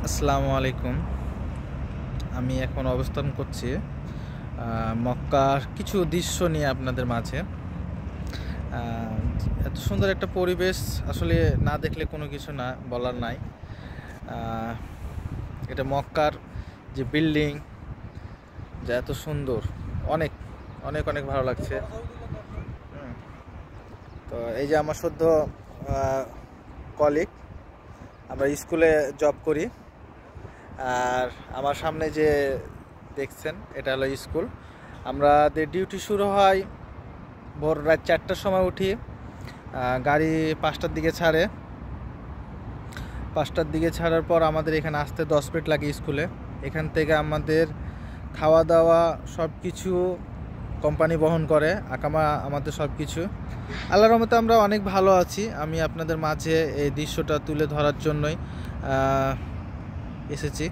আসসালামু আলাইকুম। আমি এখন অবস্থান করছি মক্কার কিছু দৃশ্য নিয়ে আপনাদের মাঝে। এত সুন্দর একটা পরিবেশ আসলে না দেখলে কোনো কিছু না বলার নাই। এটা মক্কার যে বিল্ডিং, যা এত সুন্দর, অনেক অনেক অনেক ভালো লাগছে। তো এই যে আমার সদ্য কলিগ, আমরা স্কুলে জব করি। আর আমার সামনে যে দেখছেন এটা হলো স্কুল। আমাদের ডিউটি শুরু হয় ভোর রাত 4টার সময় উঠি, গাড়ি 5টার দিকে ছাড়ে। 5টার দিকে ছাড়ার পর আমাদের এখানে আসতে 10 মিনিট লাগে স্কুলে। এখান থেকে আমাদের খাওয়া দাওয়া সব কিছু কোম্পানি বহন করে, আকামা আমাদের সব কিছু। আল্লাহর রহমতে আমরা অনেক ভালো আছি। আমি আপনাদের মাঝে এই দৃশ্যটা তুলে ধরার জন্যই এসেছি।